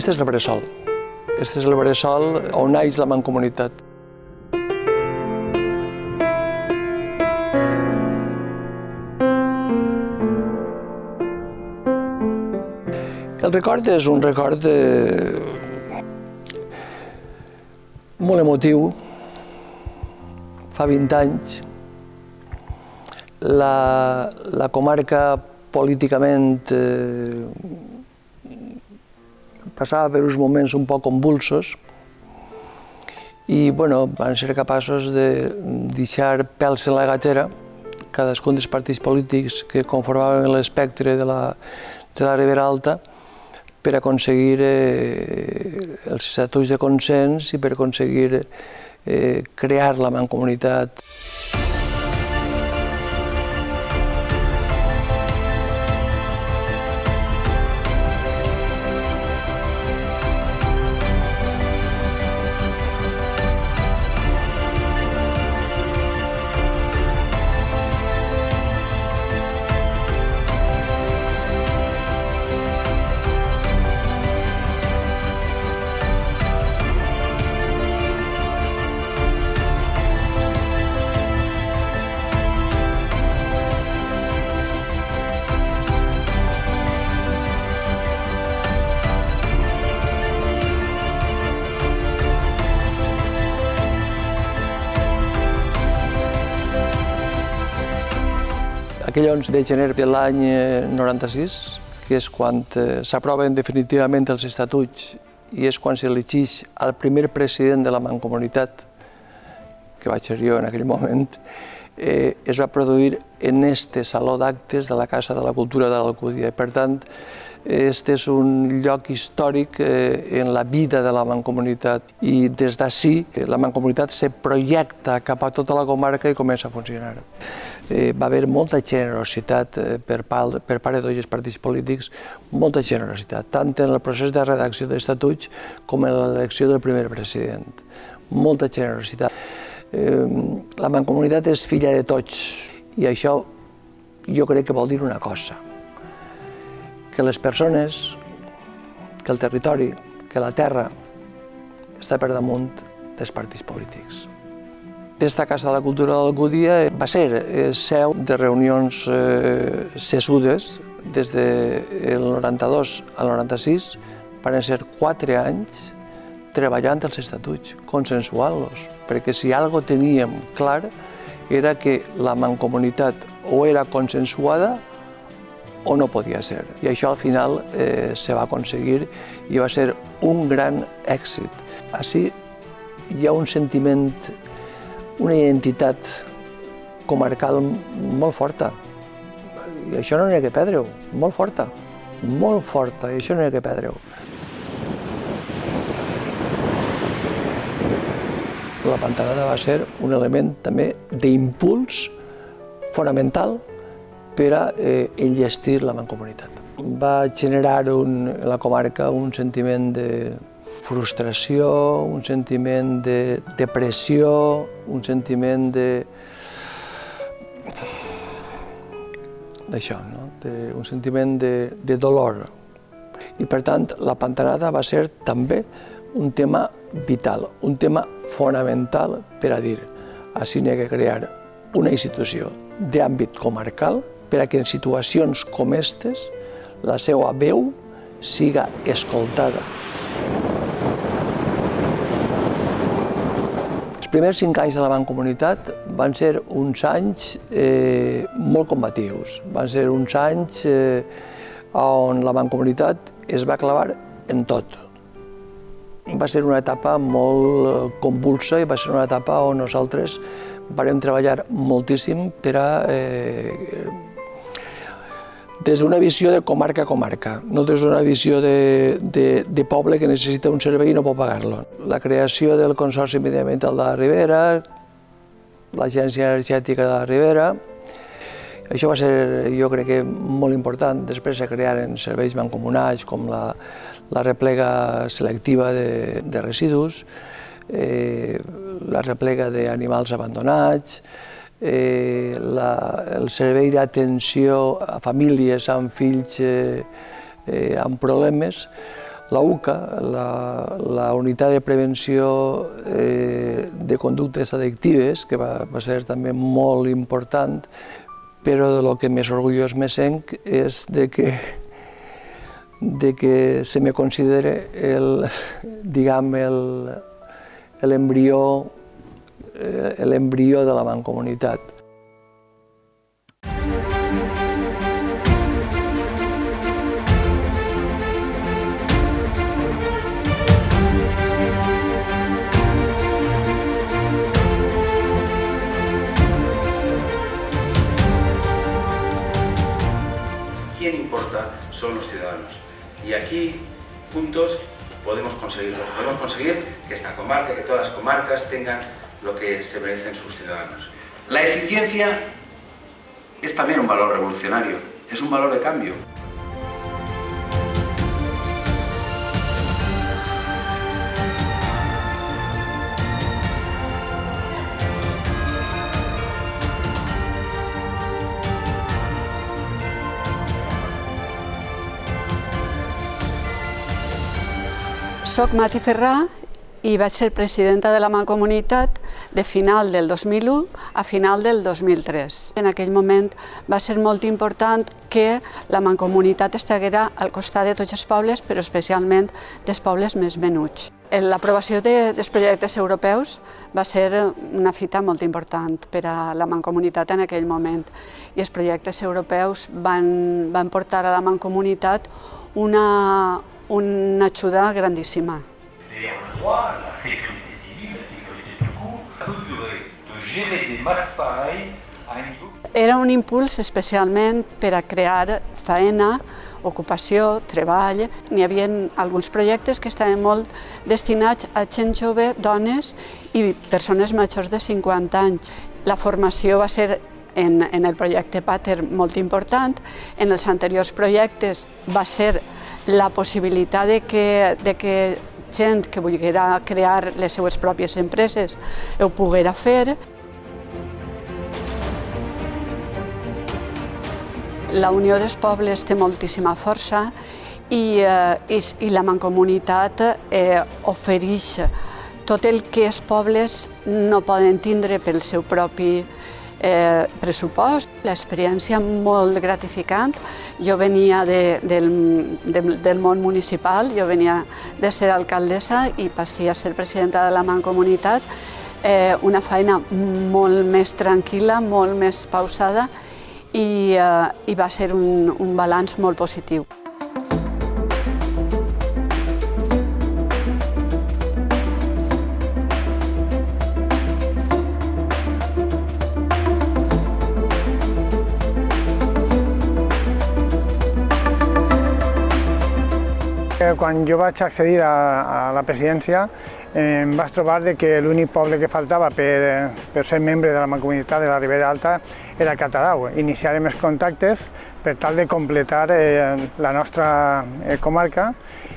Este és el bressol. Este és el bressol on naix la Mancomunitat. El record és un record molt emotiu. Fa 20 anys, la comarca políticament passava per uns moments un poc convulsos i van ser capaços de deixar pèls en la gatera cadascun dels partits polítics que conformaven l'espectre de la Ribera Alta per aconseguir els estatuts de consens i per aconseguir crear la Mancomunitat. Aquell 11 de gener de l'any 96, que és quan s'aproven definitivament els estatuts i és quan s'elegeix el primer president de la Mancomunitat, que vaig ser jo en aquell moment, es va produir en este saló d'actes de la Casa de la Cultura de l'Alcúdia. Per tant, este és un lloc històric en la vida de la Mancomunitat i des d'ací la Mancomunitat se projecta cap a tota la comarca i comença a funcionar. Va haver molta generositat per part de tots els partits polítics, molta generositat, tant en el procés de redacció d'estatuts com en l'elecció del primer president. Molta generositat. La Mancomunitat és filla de tots i això jo crec que vol dir una cosa, que les persones, que el territori, que la terra està per damunt dels partits polítics. Aquesta Casa de la Cultura de l'Alcúdia va ser seu de reunions sessudes des del 92 al 96, van ser 4 anys treballant els estatuts, consensuant-los, perquè si alguna cosa teníem clar era que la Mancomunitat o era consensuada o no podia ser. I això al final se va aconseguir i va ser un gran èxit. Així hi ha un sentiment, una identitat comarcal molt forta. I això no n'hi ha que perdre-ho, molt forta, i això no n'hi ha que perdre-ho. La Pantanada va ser un element també d'impuls fonamental per a enllestir la Mancomunitat. Va generar en la comarca un sentiment de frustració, un sentiment de depressió, un sentiment un sentiment de dolor. I per tant, la Pantanada va ser també un tema vital, un tema fonamental per a dir així n'hi ha que crear una institució d'àmbit comarcal per a que en situacions com aquestes la seva veu siga escoltada. Els primers 5 anys de la Mancomunitat van ser uns anys molt combatius, van ser uns anys on la Mancomunitat es va clavar en tot. Va ser una etapa molt convulsa i va ser una etapa on nosaltres vam treballar moltíssim per a des d'una visió de comarca a comarca, no des d'una visió de poble que necessita un servei i no pot pagar-lo. La creació del Consorci Mediambiental de la Ribera, l'Agència Energètica de la Ribera, això va ser, jo crec que, molt important. Després se crearen serveis mancomunats com la replega selectiva de residus, la replega d'animals abandonats, el servei d'atenció a famílies amb fills amb problemes. la UCA, la Unitat de Prevenció de Conductes Addictives, que va ser també molt important, però del que més orgullós me sent és de que se me considere l'embrió de la Mancomunitat. ¿Quién importa? Son los ciudadanos. Y aquí, juntos, podemos conseguirlo. Podemos conseguir que esta comarca, que todas las comarcas tengan lo que se merecen sus ciudadanos. La eficiencia es también un valor revolucionario, es un valor de cambio. Soc Mati Ferrà i vaig ser presidenta de la Mancomunitat de final del 2001 a final del 2003. En aquell moment va ser molt important que la Mancomunitat estiguera al costat de tots els pobles, però especialment dels pobles més menuts. L'aprovació dels projectes europeus va ser una fita molt important per a la Mancomunitat en aquell moment i els projectes europeus van portar a la Mancomunitat una ajuda grandíssima. Le droit, la sécurité civile, la sécurité tout court, toute durée, de gérer des masses pareilles à un niveau. Era un impuls especialment per a crear feina, ocupació, treball. N'hi havia alguns projectes que estaven molt destinats a gent jove, dones i persones majors de 50 anys. La formació va ser en el projecte Pater molt important. En els anteriors projectes va ser la possibilitat de que gent que volguera crear les seues pròpies empreses ho poguera fer. La Unió dels Pobles té moltíssima força i la Mancomunitat ofereix tot el que els pobles no poden tindre pel seu propi pressupost. L'experiència molt gratificant. Jo venia del món municipal, jo venia de ser alcaldessa i passé a ser presidenta de la Mancomunitat. Una feina molt més tranquil·la, molt més pausada i va ser un balanç molt positiu. Quan jo vaig accedir a la presidència em vaig trobar que l'únic poble que faltava per ser membre de la Mancomunitat de la Ribera Alta era Catadau. Iniciarem els contactes per tal de completar la nostra comarca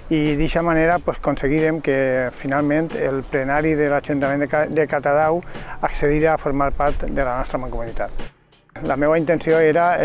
i d'aquesta manera aconseguirem que finalment el plenari de l'Ajuntament de Catadau accedirà a formar part de la nostra Mancomunitat. La meva intenció era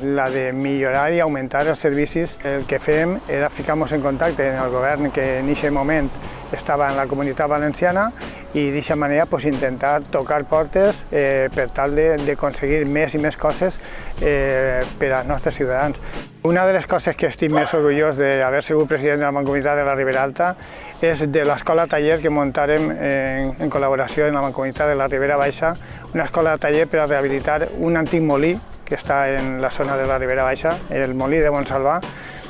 la de millorar i augmentar els servicis. El que fem era ficar-nos en contacte amb el govern que en aquest moment estava en la Comunitat Valenciana i d'aquesta manera intentar tocar portes per tal d'aconseguir més i més coses per als nostres ciutadans. Una de les coses que estic més orgullós d'haver sigut president de la Mancomunitat de la Ribera Alta és de l'escola taller que muntarem en col·laboració amb la Mancomunitat de la Ribera Baixa, una escola taller per a rehabilitar un antic molí que està en la zona de la Ribera Baixa, el molí de Montsalvà,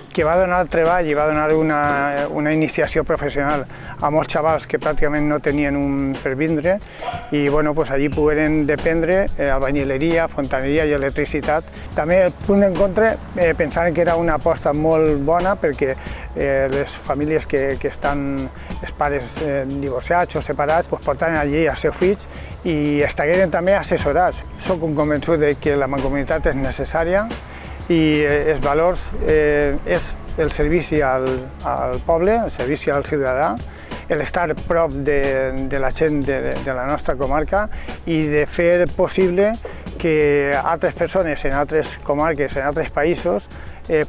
que va donar treball i va donar una iniciació professional a molts xavals que pràcticament no tenien un per vindre i allí pogueren dependre albañileria, fontaneria i electricitat. També el punt en contra pensàvem que era una aposta molt bona perquè les famílies que estan els pares divorciats o separats portaven allí els seus fills i estagueren també assessorats. Soc convençut que la Mancomunitat és necessària i els valors és el servici al poble, el servici al ciutadà, l'estar prop de la gent de la nostra comarca i de fer possible que altres persones en altres comarques, en altres països,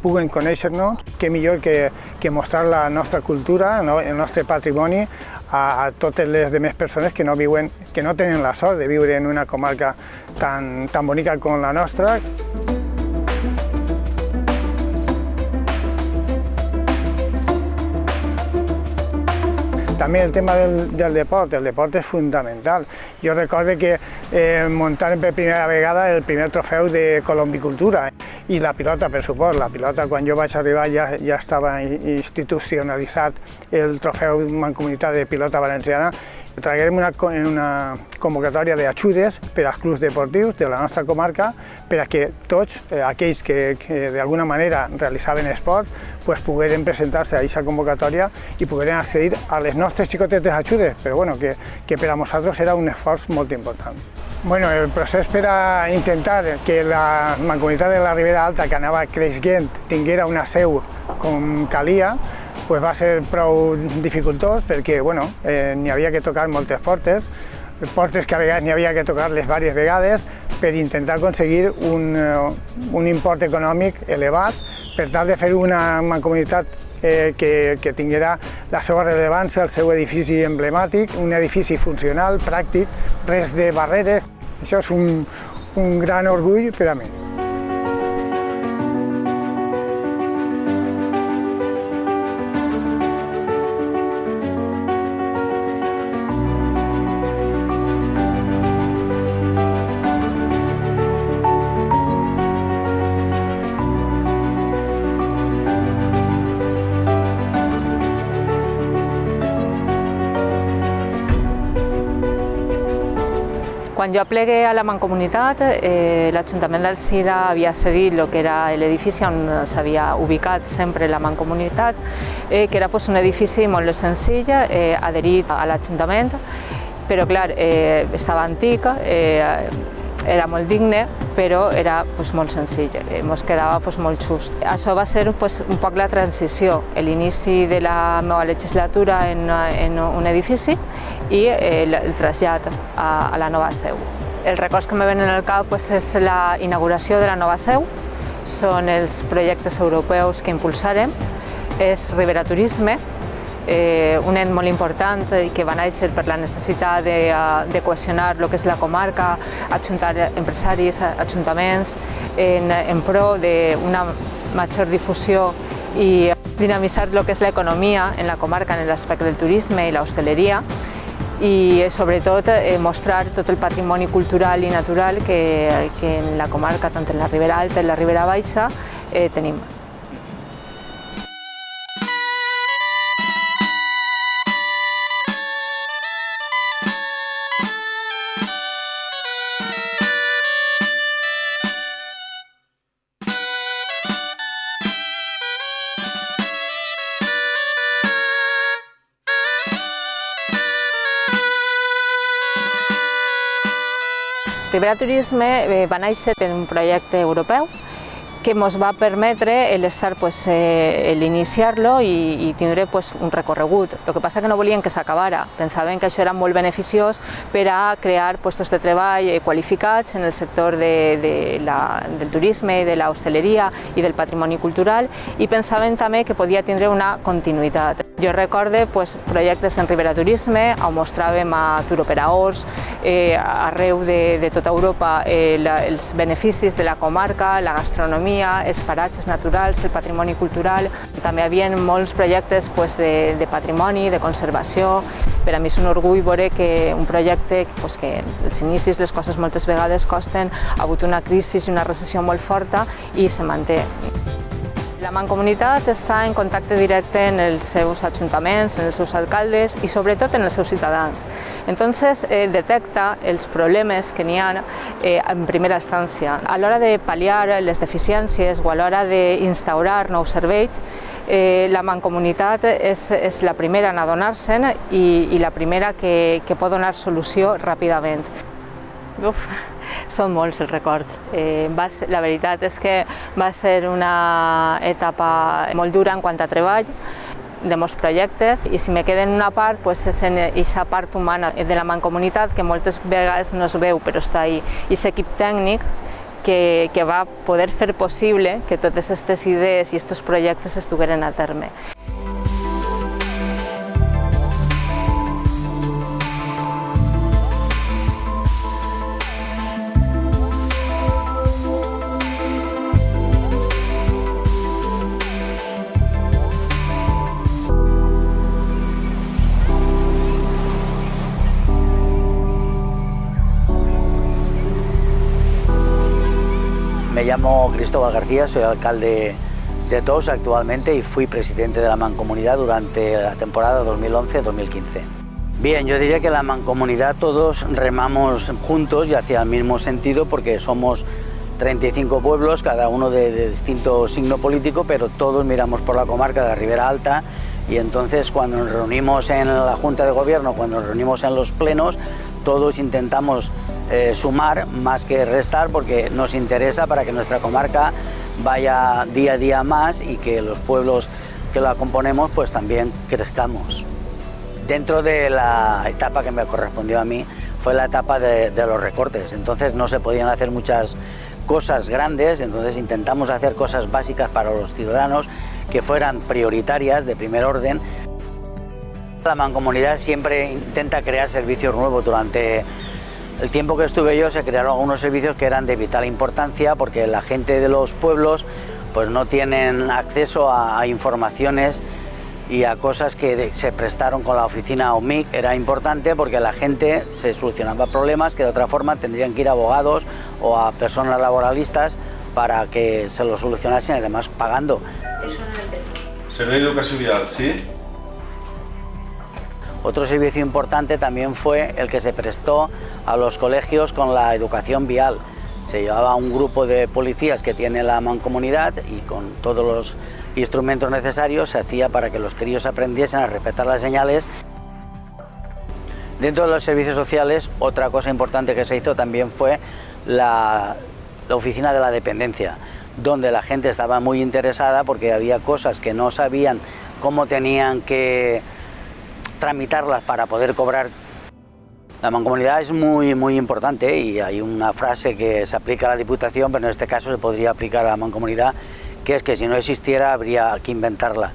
puguen conèixer-nos. Què millor que mostrar la nostra cultura, el nostre patrimoni a totes les demés persones que no tenen la sort de viure en una comarca tan bonica com la nostra. També el tema del deport és fundamental. Jo recordo que muntàvem per primera vegada el primer trofeu de colombicultura i la pilota, per supost. La pilota, quan jo vaig arribar, ja estava institucionalitzat el trofeu Mancomunitat de pilota valenciana. Traguem una convocatòria d'ajudes per als clubs deportius de la nostra comarca per a que tots aquells que d'alguna manera realitzaven esport pogueren presentar-se a aquesta convocatòria i pogueren accedir a les nostres xicotetes ajudes, però que per a nosaltres era un esforç molt important. El procés per a intentar que la Mancomunitat de la Ribera Alta, que anava creixent, tinguera una seu com calia, va ser prou dificultós perquè n'hi havia que tocar moltes portes que a vegades n'hi havia que tocar-les diverses vegades per intentar aconseguir un import econòmic elevat per tal de fer una mancomunitat que tinguera la seva rellevància, el seu edifici emblemàtic, un edifici funcional, pràctic, res de barreres. Això és un gran orgull per a mi. Quan jo plegué a la Mancomunitat, l'Ajuntament d'Alzira havia cedit el que era l'edifici on s'havia ubicat sempre la Mancomunitat, que era un edifici molt senzill, adherit a l'Ajuntament, però clar, estava antic, era molt digne, però era molt senzill, ens quedava molt just. Això va ser un poc la transició, l'inici de la meva legislatura en un edifici i el trasllat a la nova seu. Els records que me venen al cap és la inauguració de la nova seu, són els projectes europeus que impulsarem, és Ribera Turisme, un ent molt important que va néixer per la necessitat de cohesionar el que és la comarca, ajuntar empresaris, ajuntaments, en pro d'una major difusió i dinamitzar el que és l'economia en la comarca en l'aspecte del turisme i l'hostaleria i sobretot mostrar tot el patrimoni cultural i natural que en la comarca, tant en la Ribera Alta i la Ribera Baixa, tenim. Ribera Turisme va néixer en un projecte europeu que ens va permetre l'iniciar-lo i tindre un recorregut. El que passa que no volien que s'acabara, pensaven que això era molt beneficiós per a crear llocs de treball qualificats en el sector del turisme, de l'hostaleria i del patrimoni cultural i pensaven també que podia tindre una continuïtat. Jo recorde projectes en Ribera Turisme on mostràvem a turoperadors arreu de tota Europa els beneficis de la comarca, la gastronomia, els paratges naturals, el patrimoni cultural. També hi havia molts projectes de patrimoni, de conservació. Per a mi és un orgull veure que un projecte que als inicis les coses moltes vegades costen, ha hagut una crisi i una recessió molt forta i se manté. La Mancomunitat està en contacte directe amb els seus ajuntaments, amb els seus alcaldes i sobretot amb els seus ciutadans. Entonces detecta els problemes que n'hi ha en primera instància. A l'hora de pal·liar les deficiències o a l'hora d'instaurar nous serveis, la Mancomunitat és la primera en adonar-se'n i la primera que pot donar solució ràpidament. Són molts els records. La veritat és que va ser una etapa molt dura en quant a treball. de molts projectes, i si me queda en una part és en aquesta part humana de la mancomunitat que moltes vegades no es veu però està ahí, i aquest equip tècnic que va poder fer possible que totes aquestes idees i aquests projectes es dugueren a terme. Me llamo Cristóbal García, soy alcalde de Tos actualmente y fui presidente de la Mancomunidad durante la temporada 2011-2015. Bien, yo diría que la Mancomunidad todos remamos juntos y hacia el mismo sentido porque somos 35 pueblos, cada uno de distinto signo político, pero todos miramos por la comarca de la Ribera Alta y entonces cuando nos reunimos en la Junta de Gobierno, cuando nos reunimos en los plenos, todos intentamos sumar más que restar porque nos interesa para que nuestra comarca vaya día a día más y que los pueblos que la componemos pues también crezcamos. Dentro de la etapa que me correspondió a mí fue la etapa de los recortes, entonces no se podían hacer muchas cosas grandes, entonces intentamos hacer cosas básicas para los ciudadanos que fueran prioritarias, de primer orden. La Mancomunidad siempre intenta crear servicios nuevos. Durante el tiempo que estuve yo se crearon algunos servicios que eran de vital importancia porque la gente de los pueblos pues no tienen acceso a informaciones y a cosas que se prestaron con la oficina OMIC. Era importante porque la gente se solucionaba problemas que de otra forma tendrían que ir a abogados o a personas laboralistas para que se lo solucionasen, además pagando. Servei d'Educació Vial, ¿sí? Otro servicio importante también fue el que se prestó a los colegios con la educación vial. Se llevaba un grupo de policías que tiene la Mancomunidad y con todos los instrumentos necesarios se hacía para que los críos aprendiesen a respetar las señales. Dentro de los servicios sociales, otra cosa importante que se hizo también fue la oficina de la dependencia, donde la gente estaba muy interesada porque había cosas que no sabían cómo tenían que tramitarlas para poder cobrar. La Mancomunidad es muy importante y hay una frase que se aplica a la Diputación, pero en este caso se podría aplicar a la Mancomunidad, que es que si no existiera habría que inventarla.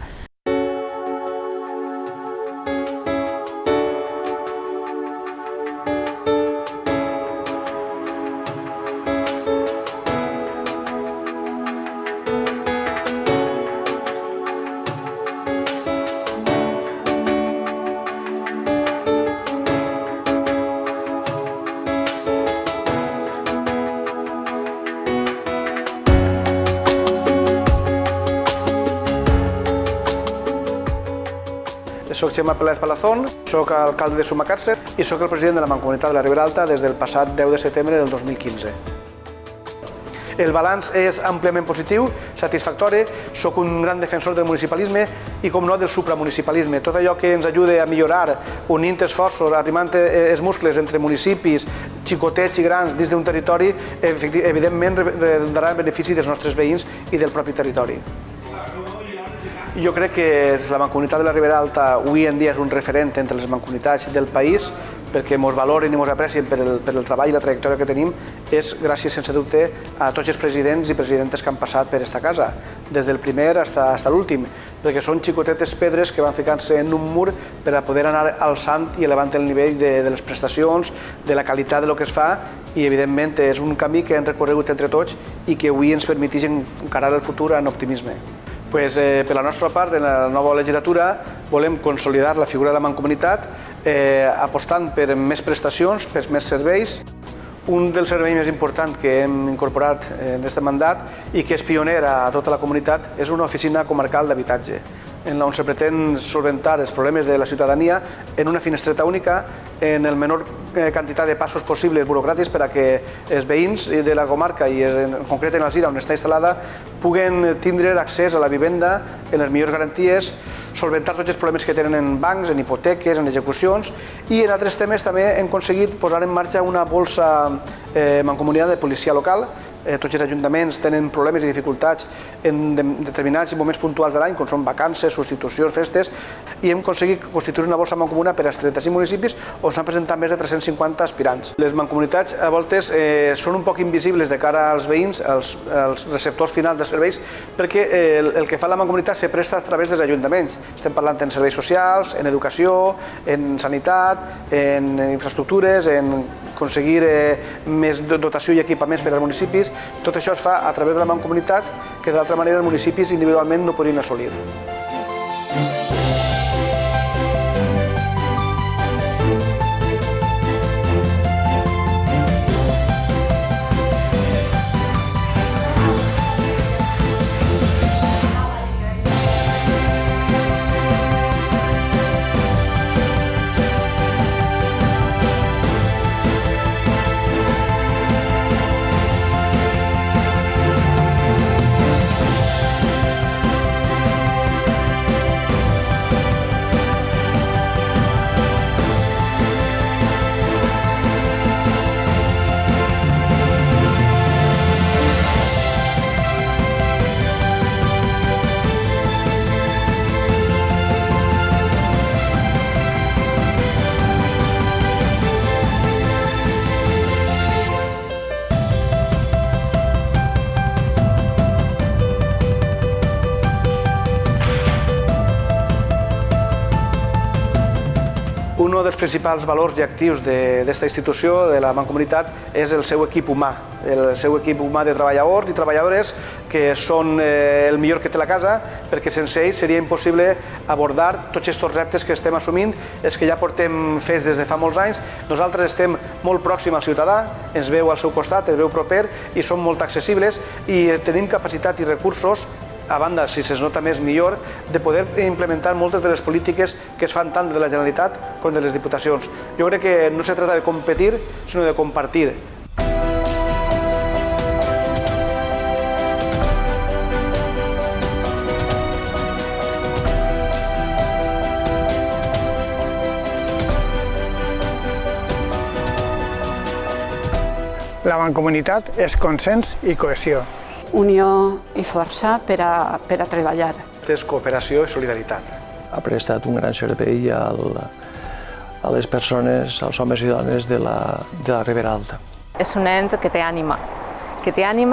Soc Xema Peláez Palazón, soc alcalde de Sumacàrcer i soc el president de la Mancomunitat de la Ribera Alta des del passat 10 de setembre del 2015. El balanç és àmpliament positiu, satisfactori, soc un gran defensor del municipalisme i, com no, del supramunicipalisme. Tot allò que ens ajuda a millorar, unint esforços, arrimant els muscles entre municipis, xicotets i grans dins d'un territori, evidentment redundarà en benefici dels nostres veïns i del propi territori. Jo crec que la Mancomunitat de la Ribera Alta avui en dia és un referent entre les mancomunitats del país perquè ens valoren i ens aprecien per el treball i la trajectòria que tenim és gràcies, sense dubte, a tots els presidents i presidentes que han passat per esta casa, des del primer fins a l'últim, perquè són xicotetes pedres que van ficant-se en un mur per a poder anar alçant i elevant el nivell de les prestacions, de la qualitat del que es fa i, evidentment, és un camí que hem recorregut entre tots i que avui ens permeteix encarar el futur amb optimisme. Per la nostra part, en la nova legislatura, volem consolidar la figura de la Mancomunitat apostant per més prestacions, per més serveis. Un dels serveis més importants que hem incorporat en aquest mandat i que és pioner a tota la comunitat és una oficina comarcal d'habitatge, on se pretén solventar els problemes de la ciutadania en una finestreta única, en el menor quantitat de passos possibles burocràtics per a que els veïns de la comarca i en concret en l'Alzira, on està instal·lada, puguen tindre accés a la vivenda en les millors garanties, solventar tots els problemes que tenen en bancs, en hipoteques, en execucions i en altres temes també hem aconseguit posar en marxa una bolsa mancomunidad de policia local tots els ajuntaments tenen problemes i dificultats en determinats moments puntuals de l'any, com són vacances, substitucions, festes, i hem aconseguit constituir una bolsa mancomuna per als 35 municipis on s'han presentat més de 350 aspirants. Les mancomunitats a voltes són un poc invisibles de cara als veïns, als receptors finals dels serveis, perquè el que fa la mancomunitat se presta a través dels ajuntaments. Estem parlant en serveis socials, en educació, en sanitat, en infraestructures, en aconseguir més dotació i equipaments per als municipis. Tot això es fa a través de la mancomunitat, que d'altra manera els municipis individualment no podrien assolir. Un dels principals valors i actius d'aquesta institució, de la Mancomunitat, és el seu equip humà. El seu equip humà de treballadors i treballadores que són el millor que té la casa, perquè sense ells seria impossible abordar tots aquests reptes que estem assumint, els que ja portem fets des de fa molts anys. Nosaltres estem molt pròxims al ciutadà, ens veu al seu costat, ens veu proper i som molt accessibles i tenim capacitat i recursos, a banda, si se'ns nota més millor, de poder implementar moltes de les polítiques que es fan tant de la Generalitat com de les Diputacions. Jo crec que no se trata de competir, sinó de compartir. La mancomunitat és consens i cohesió. Unió i força per a treballar. És cooperació i solidaritat. Ha prestat un gran servei a les persones, als homes i dones de la Ribera Alta. És un ent que té ànima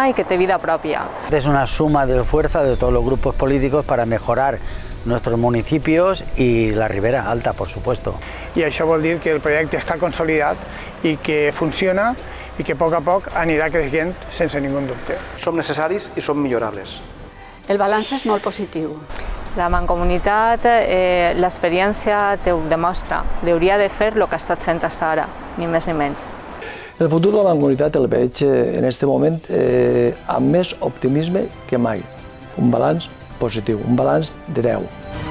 y que té vida propia. Es una suma de fuerza de todos los grupos políticos para mejorar nuestros municipios y la Ribera Alta, por supuesto. I això vol dir que el projecte està consolidat i que funciona i que a poc anirà creixent sense ningú dubte. Som necessaris i som millorables. El balanç és molt positiu. La Mancomunitat, l'experiència ho demostra. Hauria de fer el que ha estat fent fins ara, ni més ni menys. El futur de la Mancomunitat el veig en aquest moment amb més optimisme que mai. Un balanç positiu, un balanç de 10.